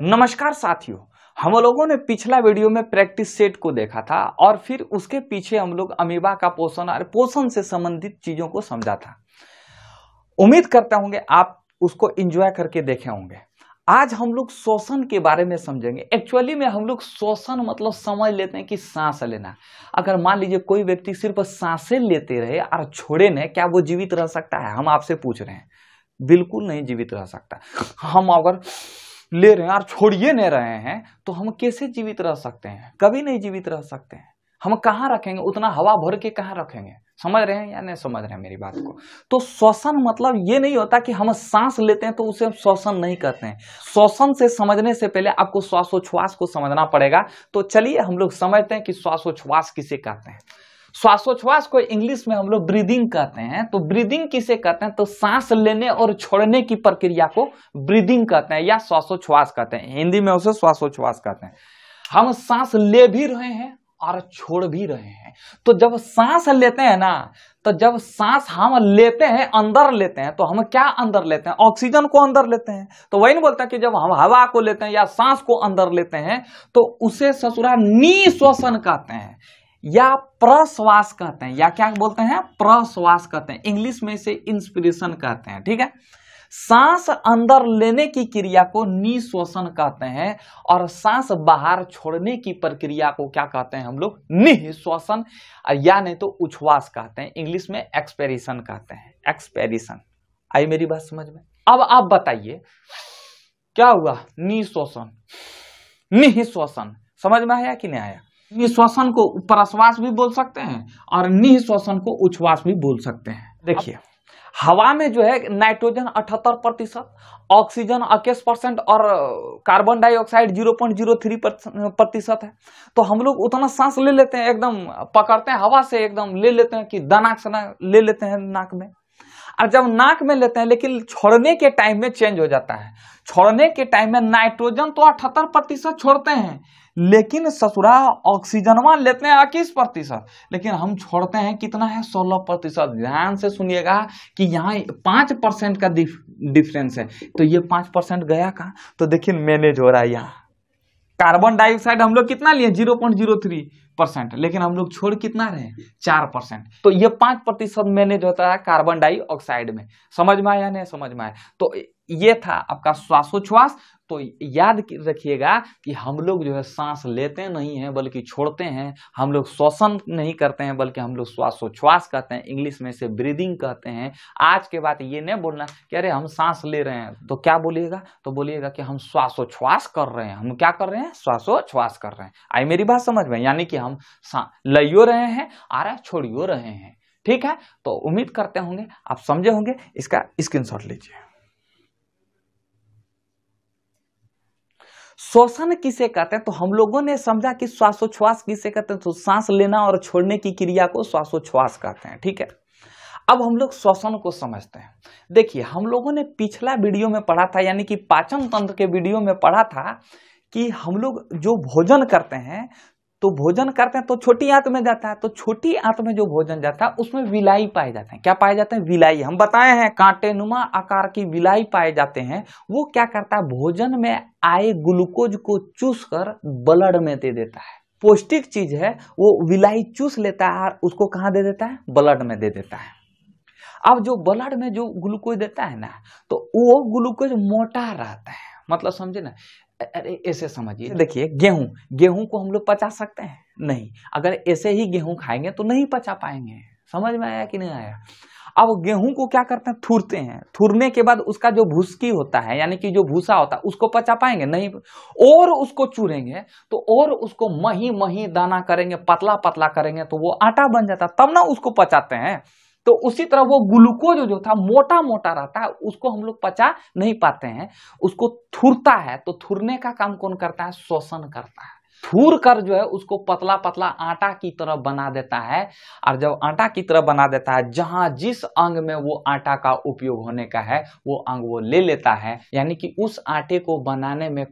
नमस्कार साथियों, हम लोगों ने पिछला वीडियो में प्रैक्टिस सेट को देखा था और फिर उसके पीछे हम लोग अमीबा का पोषण और पोषण से संबंधित चीजों को समझा था। उम्मीद करता होंगे आप उसको एंजॉय करके देखे होंगे। आज हम लोग श्वसन के बारे में समझेंगे। एक्चुअली में हम लोग श्वसन मतलब समझ लेते हैं कि सांस लेना। अगर मान लीजिए कोई व्यक्ति सिर्फ सांसें लेते रहे और छोड़े नहीं, क्या वो जीवित रह सकता है? हम आपसे पूछ रहे हैं। बिल्कुल नहीं जीवित रह सकता। हम अगर ले रहे हैं और छोड़िए नहीं रहे हैं तो हम कैसे जीवित रह सकते हैं? कभी नहीं जीवित रह सकते हैं। हम कहाँ रखेंगे? उतना हवा भर के कहाँ रखेंगे? समझ रहे हैं या नहीं समझ रहे हैं मेरी बात को? तो श्वसन मतलब ये नहीं होता कि हम सांस लेते हैं तो उसे हम श्वसन नहीं कहते हैं। श्वसन से समझने से पहले आपको श्वासोच्छ्वास को समझना पड़ेगा। तो चलिए हम लोग समझते हैं कि श्वासोच्छ्वास किसे कहते हैं। श्वासोच्छ्वास को इंग्लिश में हम लोग ब्रीदिंग कहते हैं। तो ब्रीदिंग किसे कहते हैं? तो सांस लेने और छोड़ने की प्रक्रिया को ब्रीदिंग कहते हैं या श्वासोच्छ्वास कहते हैं। हिंदी में उसे श्वासोच्छ्वास कहते हैं। हम सांस ले भी रहे हैं और छोड़ भी रहे हैं। तो जब सांस लेते हैं ना, तो जब सांस हम लेते हैं, अंदर लेते हैं, तो हम क्या अंदर लेते हैं? ऑक्सीजन को अंदर लेते हैं। तो वही नहीं बोलता कि जब हम हवा को लेते हैं या सांस को अंदर लेते हैं तो उसे ससुरा निश्वसन कहते हैं या प्रश्वास कहते हैं, या क्या बोलते हैं? प्रश्वास कहते हैं। इंग्लिश में इसे इंस्पिरेशन कहते हैं। ठीक है। सांस अंदर लेने की क्रिया को निश्वसन कहते हैं और सांस बाहर छोड़ने की प्रक्रिया को क्या कहते हैं हम लोग? निःश्वसन, या नहीं तो उच्छ्वास कहते हैं। इंग्लिश में एक्सपेरिशन कहते हैं। एक्सपेरिशन। आई मेरी बात समझ में? अब आप बताइए क्या हुआ? निश्वसन, निःश्वसन। समझ में आया कि नहीं आया? निःश्वसन को प्रश्वास भी बोल सकते हैं और निःश्वसन को उच्छ्वास भी बोल सकते हैं। देखिए, हवा में जो है नाइट्रोजन 78%, ऑक्सीजन 21% और कार्बन डाइऑक्साइड 0.03% है। तो हम लोग उतना सांस ले लेते हैं, एकदम पकड़ते हैं हवा से, एकदम ले लेते हैं कि दनाक से ले लेते हैं नाक में। और जब नाक में लेते हैं, लेकिन छोड़ने के टाइम में चेंज हो जाता है। छोड़ने के टाइम में नाइट्रोजन तो 78% छोड़ते हैं, लेकिन ससुरा ऑक्सीजन लेते हैं 21%, लेकिन हम छोड़ते हैं कितना है? 16%। ध्यान से सुनिएगा कि यहाँ 5% का डिफरेंस है। तो ये 5% गया कहाँ? तो देखिए मैनेज हो रहा है। यहाँ कार्बन डाइऑक्साइड हम लोग कितना लिए? 0.03%, लेकिन हम लोग छोड़ कितना रहे? 4%। तो ये 5% मैनेज होता है कार्बन डाइऑक्साइड में। समझ में आया? नहीं समझ में आया? तो ये था आपका श्वासोच्छ्वास। तो याद रखिएगा कि हम लोग जो है सांस लेते नहीं हैं बल्कि छोड़ते हैं। हम लोग श्वसन नहीं करते हैं बल्कि हम लोग श्वासोच्छ्वास कहते हैं। इंग्लिश में से ब्रीदिंग कहते हैं। आज के बाद ये नहीं बोलना कि अरे हम सांस ले रहे हैं, तो क्या बोलिएगा? तो बोलिएगा कि हम श्वासोच्छ्वास कर रहे हैं। हम क्या कर रहे हैं? श्वासोच्छ्वास कर रहे हैं। आई मेरी बात समझ में? यानी कि हम लियो रहे हैं और छोड़ियो रहे हैं। ठीक है। तो उम्मीद करते होंगे आप समझे होंगे। इसका स्क्रीनशॉट लीजिए। श्वसन किसे कहते हैं? तो हम लोगों ने समझा कि श्वासोच्छ्वास किसे कहते हैं। तो सांस लेना और छोड़ने की क्रिया को श्वासोच्छ्वास कहते हैं। ठीक है। अब हम लोग श्वसन को समझते हैं। देखिए, हम लोगों ने पिछला वीडियो में पढ़ा था, यानी कि पाचन तंत्र के वीडियो में पढ़ा था कि हम लोग जो भोजन करते हैं तो छोटी आंत में जाता है। तो छोटी आंत में जो भोजन जाता है उसमें विलाई पाए जाते हैं। क्या पाए जाते हैं? विलाई। हम बताए हैं कांटेनुमा आकार की विलाई पाए जाते हैं। वो क्या करता है? भोजन में आए ग्लूकोज को चूस कर ब्लड में दे देता है। पौष्टिक चीज है, वो विलाई चूस लेता है और उसको कहाँ दे देता है? ब्लड में दे देता है। अब जो ब्लड में जो ग्लूकोज देता है ना, तो वो ग्लूकोज मोटा रहता है। मतलब समझे ना? अरे ऐसे समझिए, देखिए गेहूं को हम लोग पचा सकते हैं? नहीं। अगर ऐसे ही गेहूं खाएंगे तो नहीं पचा पाएंगे। समझ में आया कि नहीं आया? अब गेहूं को क्या करते हैं? थूरते हैं। थूरने के बाद उसका जो भूसकी होता है, यानी कि जो भूसा होता है, उसको पचा पाएंगे? नहीं। और उसको चूरेंगे तो और उसको मही मही दाना करेंगे, पतला पतला करेंगे, तो वो आटा बन जाता है, तब ना उसको पचाते हैं। तो उसी तरह वो ग्लूकोज जो था मोटा मोटा रहता है, उसको हम लोग पचा नहीं पाते हैं, उसको थूरता है। तो थूरने का काम कौन करता है? श्वसन करता है। थूर कर जो है उसको पतला पतला आटा की तरह बना देता है। और जब आटा की तरह बना देता है, जहां जिस अंग में वो आटा का उपयोग होने का है वो अंग वो ले लेता है। यानी कि उस आटे को बनाने में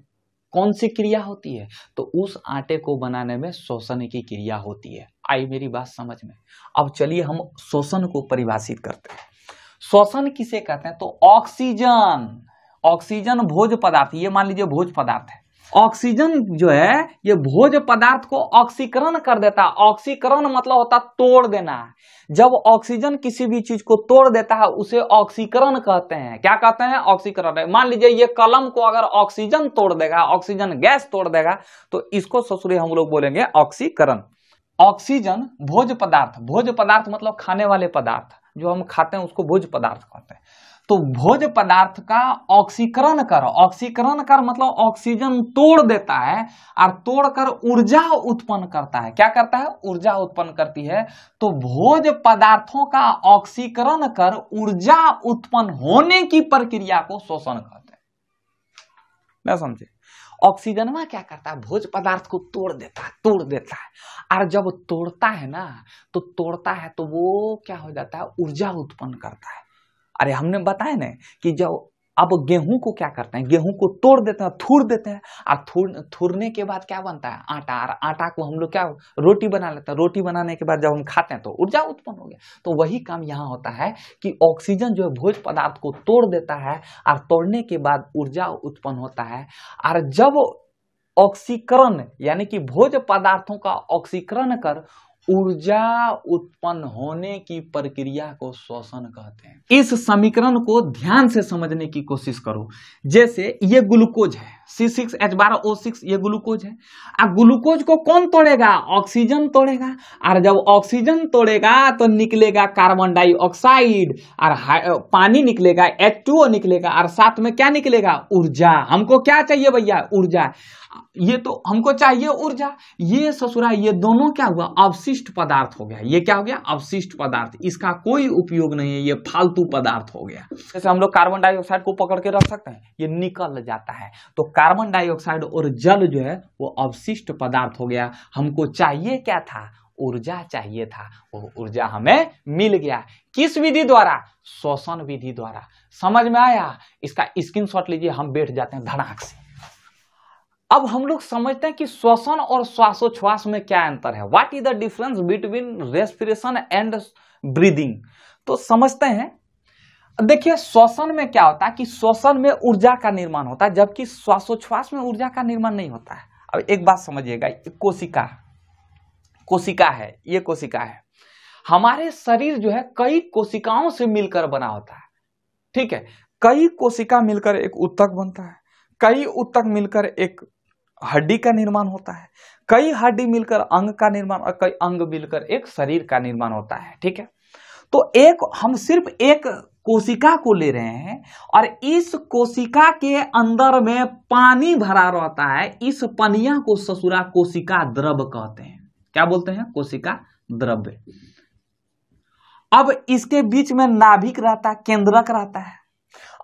कौन सी क्रिया होती है? तो उस आटे को बनाने में श्वसन की क्रिया होती है। आई मेरी बात समझ में? अब चलिए हम श्वसन को परिभाषित करते हैं। श्वसन किसे कहते हैं? तो ऑक्सीजन भोज्य पदार्थ, ये मान लीजिए भोज्य पदार्थ है, ऑक्सीजन जो है ये भोज्य पदार्थ को ऑक्सीकरण कर देता है। ऑक्सीकरण मतलब होता तोड़ देना। जब ऑक्सीजन किसी भी चीज को तोड़ देता है उसे ऑक्सीकरण कहते हैं। क्या कहते हैं? ऑक्सीकरण। मान लीजिए ये कलम को अगर ऑक्सीजन तोड़ देगा, ऑक्सीजन गैस तोड़ देगा, तो इसको ससुरे हम लोग बोलेंगे ऑक्सीकरण। ऑक्सीजन भोज्य पदार्थ, भोज्य पदार्थ मतलब खाने वाले पदार्थ, जो हम खाते हैं उसको भोज्य पदार्थ कहते हैं। तो भोज्य पदार्थ का ऑक्सीकरण कर, ऑक्सीकरण कर मतलब ऑक्सीजन तोड़ देता है और तोड़कर ऊर्जा उत्पन्न करता है। क्या करता है? ऊर्जा उत्पन्न करती है। तो भोज्य पदार्थों का ऑक्सीकरण कर ऊर्जा उत्पन्न होने की प्रक्रिया को श्वसन कहते हैं। ना समझे? ऑक्सीजन में क्या करता है? भोज्य पदार्थ को तोड़ देता है और जब तोड़ता है ना, तो तोड़ता है तो वो क्या हो जाता है? ऊर्जा उत्पन्न करता है। अरे हमने बताया ना कि जब अब गेहूं को क्या करते हैं? गेहूं को तोड़ देते हैं, थूर देते हैं और थूरने के बाद क्या बनता है? आटा। और आटा को हम लोग क्या रोटी बना लेते हैं। रोटी बनाने के बाद जब हम खाते हैं तो ऊर्जा उत्पन्न हो गया। तो वही काम यहाँ होता है कि ऑक्सीजन जो है भोज्य पदार्थ को तोड़ देता है और तोड़ने के बाद ऊर्जा उत्पन्न होता है। और जब ऑक्सीकरण यानी कि भोज्य पदार्थों का ऑक्सीकरण कर ऊर्जा उत्पन्न होने की प्रक्रिया को श्वसन कहते हैं। इस समीकरण को ध्यान से समझने की कोशिश करो। जैसे ये ग्लूकोज है, C6H12O6, ये ग्लूकोज है। अब ग्लूकोज को कौन तोड़ेगा? ऑक्सीजन तोड़ेगा। और जब ऑक्सीजन तोड़ेगा तो निकलेगा कार्बन डाइऑक्साइड और पानी निकलेगा, H2O निकलेगा और साथ में क्या निकलेगा? ऊर्जा। हमको क्या चाहिए भैया? ऊर्जा। ये तो हमको चाहिए ऊर्जा। ये ससुरा ये दोनों क्या हुआ? अवशिष्ट पदार्थ हो गया। ये क्या हो गया? अवशिष्ट पदार्थ। इसका कोई उपयोग नहीं है, ये फालतू पदार्थ हो गया। जैसे हम लोग कार्बन डाइऑक्साइड को पकड़ के रख सकते हैं, ये निकल जाता है। तो कार्बन डाइऑक्साइड और जल जो है वो अवशिष्ट पदार्थ हो गया। हमको चाहिए क्या था? ऊर्जा चाहिए था। वो ऊर्जा हमें मिल गया। किस विधि द्वारा? श्वसन विधि द्वारा। समझ में आया? इसका स्क्रीनशॉट लीजिए, हम बैठ जाते हैं धड़ाक से। अब हम लोग समझते हैं कि श्वसन और श्वासोच्छ्वास में क्या अंतर है। What is the difference between respiration and breathing? तो समझते हैं। देखिए श्वसन में क्या होता है कि श्वसन में ऊर्जा का निर्माण होता है, जबकि श्वासोच्छ्वास में ऊर्जा का निर्माण नहीं होता है। अब एक बात समझिएगा, कोशिका है, ये कोशिका है। हमारे शरीर जो है कई कोशिकाओं से मिलकर बना होता है। ठीक है, कई कोशिका मिलकर एक ऊतक बनता है, कई ऊतक मिलकर एक हड्डी का निर्माण होता है, कई हड्डी मिलकर अंग का निर्माण और कई अंग मिलकर एक शरीर का निर्माण होता है। ठीक है, तो हम सिर्फ एक कोशिका को ले रहे हैं और इस कोशिका के अंदर में पानी भरा रहता है। इस पनिया को ससुरा कोशिका द्रव कहते हैं। क्या बोलते हैं? कोशिका द्रव्य। अब इसके बीच में नाभिक रहता है, केंद्रक रहता है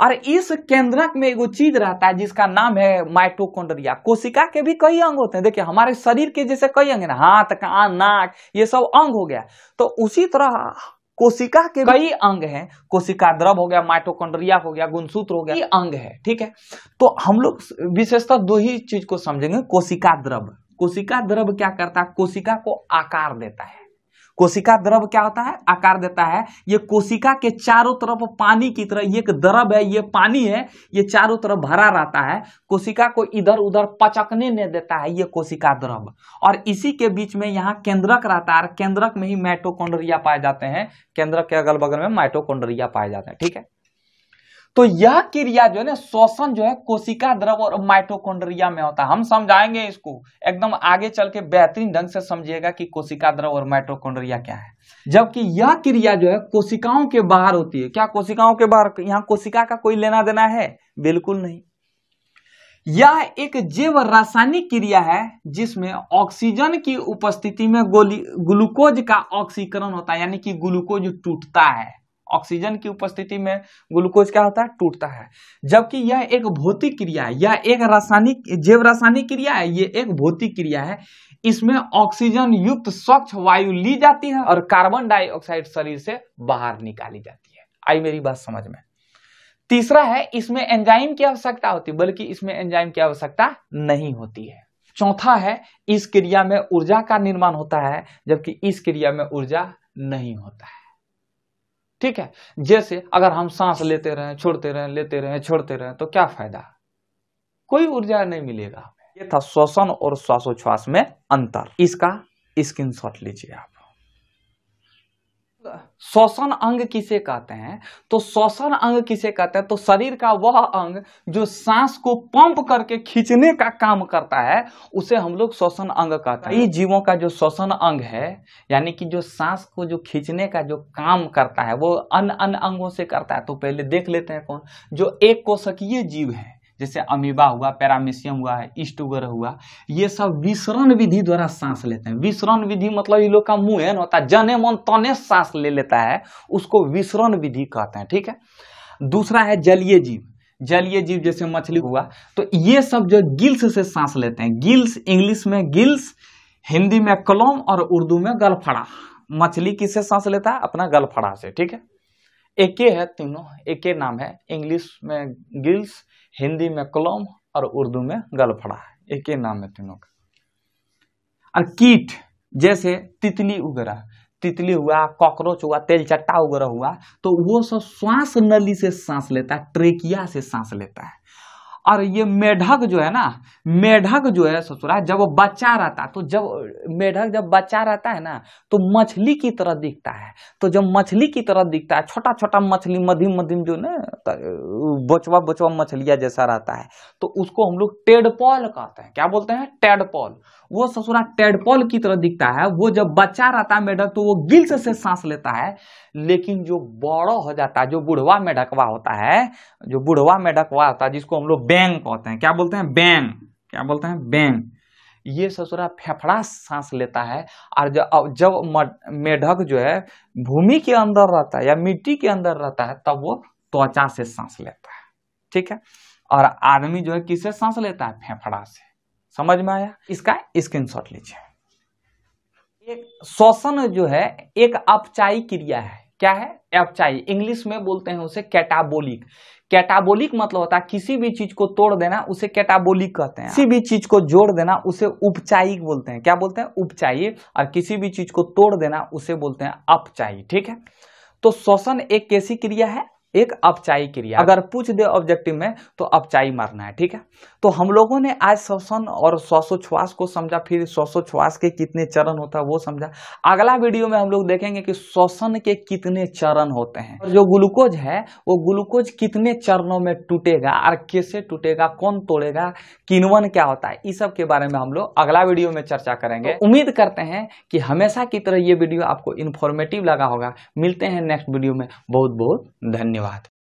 और इस केंद्रक में एक चीज रहता है जिसका नाम है माइटोकॉन्ड्रिया। कोशिका के भी कई अंग होते हैं। देखिए हमारे शरीर के जैसे कई अंग है ना, हाथ, कान, नाक, ये सब अंग हो गया। तो उसी तरह कोशिका के कई अंग हैं। कोशिका द्रव हो गया, माइटोकॉन्ड्रिया हो गया, गुणसूत्र हो गया, ये अंग है। ठीक है, तो हम लोग विशेषतः दो ही चीज को समझेंगे। कोशिका द्रव, कोशिका द्रव क्या करता है? कोशिका को आकार देता है। कोशिका द्रव क्या होता है? आकार देता है। ये कोशिका के चारों तरफ पानी की तरह, ये एक द्रव है, ये पानी है, ये चारों तरफ भरा रहता है। कोशिका को इधर उधर पचकने नहीं देता है ये कोशिका द्रव। और इसी के बीच में यहाँ केंद्रक रहता है और केंद्रक में ही माइटोकॉन्ड्रिया पाए जाते हैं। केंद्रक के अगल बगल में माइटोकॉन्ड्रिया पाए जाते हैं। ठीक है, तो यह क्रिया जो है ना, श्वसन जो है कोशिका द्रव और माइटोकॉन्ड्रिया में होता है। हम समझाएंगे इसको एकदम आगे चल के, बेहतरीन ढंग से समझिएगा कि कोशिका द्रव और माइटोकॉन्ड्रिया क्या है। जबकि यह क्रिया जो है कोशिकाओं के बाहर होती है। क्या कोशिकाओं के बाहर? यहाँ कोशिका का कोई लेना देना है? बिल्कुल नहीं। यह एक जैव रासायनिक क्रिया है जिसमें ऑक्सीजन की उपस्थिति में ग्लूकोज का ऑक्सीकरण होता है, यानी कि ग्लूकोज टूटता है। ऑक्सीजन की उपस्थिति में ग्लूकोज क्या होता है? टूटता है। जबकि यह एक भौतिक क्रिया है, यह एक रासायनिक जैव रासायनिक क्रिया है, ये एक भौतिक क्रिया है। इसमें ऑक्सीजन युक्त स्वच्छ वायु ली जाती है और कार्बन डाइऑक्साइड शरीर से बाहर निकाली जाती है। आई मेरी बात समझ में? तीसरा है, इसमें एंजाइम की आवश्यकता होती है, बल्कि इसमें एंजाइम की आवश्यकता नहीं होती है। चौथा है, इस क्रिया में ऊर्जा का निर्माण होता है, जबकि इस क्रिया में ऊर्जा नहीं होता है। ठीक है, जैसे अगर हम सांस लेते रहें, छोड़ते रहें, लेते रहें, छोड़ते रहें, तो क्या फायदा? कोई ऊर्जा नहीं मिलेगा। ये था श्वसन और श्वासोच्छ्वास में अंतर। इसका स्क्रीनशॉट लीजिए आप। श्वसन अंग किसे कहते हैं? तो श्वसन अंग किसे कहते हैं? तो शरीर का वह अंग जो सांस को पंप करके खींचने का काम करता है उसे हम लोग श्वसन अंग कहते हैं। कई जीवों का जो श्वसन अंग है यानी कि जो सांस को जो खींचने का जो काम करता है वो अन्य अंगों से करता है। तो पहले देख लेते हैं कौन। जो एक कोशिकीय जीव है जैसे अमीबा हुआ, पैरामीशियम हुआ, ईस्ट वगैरह हुआ, ये सब विसरण विधि द्वारा सांस लेते हैं। विसरण विधि मतलब ये लोग का मुंह है ना होता है, जने मन तने सांस ले लेता है, उसको विसरण विधि कहते हैं। ठीक है। दूसरा है जलीय जीव। जलीय जीव जैसे मछली हुआ, तो ये सब जो गिल्स से सांस लेते हैं। गिल्स इंग्लिश में गिल्स, हिंदी में कलम और उर्दू में गलफड़ा। मछली किससे सांस लेता है? अपना गलफड़ा से। ठीक है। एके है, तीनों एके नाम है। इंग्लिश में गिल्स, हिंदी में कलम और उर्दू में गलफड़ा है। एक ही नाम है तीनों का। और कीट जैसे तितली वगैरह, तितली हुआ, कॉकरोच हुआ, तेलचट्टा वगैरह हुआ, तो वो सब श्वास नली से सांस लेता है, ट्रेकिया से सांस लेता है। और ये मेढक जो है ना, मेढक जो है ससुरा, जब वो बच्चा रहता है तो जब मेढक जब बच्चा रहता है ना तो मछली की तरह दिखता है। तो जब मछली की तरह दिखता है, छोटा छोटा मछली, मध्यम मध्यम जो ना बचवा बचवा मछलियां जैसा रहता है, तो उसको हम लोग टेडपॉल कहते हैं। क्या बोलते हैं? टेडपॉल। वो ससुरा टेडपॉल की तरह दिखता है। वो जब बच्चा रहता है मेढक तो वो गिल्स से सांस लेता है। लेकिन जो बड़ा हो जाता है, जो बुढ़वा मेढकवा होता है, जो बुढ़वा मेढकवा होता है जिसको हम लोग बैंग कहते हैं। क्या बोलते हैं? बैंग। क्या बोलते हैं? बैंग। ये ससुरा फेफड़ा सांस लेता है। और जब मेढक जो है भूमि के अंदर रहता है या मिट्टी के अंदर रहता है तब वो त्वचा से सांस लेता है। ठीक है। और आदमी जो है किससे सांस लेता है? फेफड़ा से। समझ में आया? इसका स्क्रीनशॉट लीजिए। एक श्वसन जो है एक अपचायी क्रिया है। क्या है? अपचायी। इंग्लिश में बोलते हैं उसे कैटाबोलिक। कैटाबोलिक मतलब होता है किसी भी चीज को तोड़ देना, उसे कैटाबोलिक कहते हैं। किसी भी चीज को जोड़ देना उसे उपचायिक बोलते हैं। क्या बोलते हैं? उपचायी। और किसी भी चीज को तोड़ देना उसे बोलते हैं अपचायी। ठीक है। तो श्वसन एक कैसी क्रिया है? एक अपचायी क्रिया। अगर पूछ दे ऑब्जेक्टिव में तो अपचायी मारना है। ठीक है। तो हम लोगों ने आज श्वसन और श्वासोच्छ्वास को समझा, फिर श्वासोच्छ्वास के कितने चरण होता है वो समझा। अगला वीडियो में हम लोग देखेंगे कि श्वसन के कितने चरण होते हैं, और जो ग्लूकोज है वो ग्लूकोज कितने चरणों में टूटेगा और कैसे टूटेगा, कौन तोड़ेगा, किण्वन क्या होता है, इस सब के बारे में हम लोग अगला वीडियो में चर्चा करेंगे। तो उम्मीद करते हैं कि हमेशा की तरह ये वीडियो आपको इन्फॉर्मेटिव लगा होगा। मिलते हैं नेक्स्ट वीडियो में। बहुत बहुत धन्यवाद।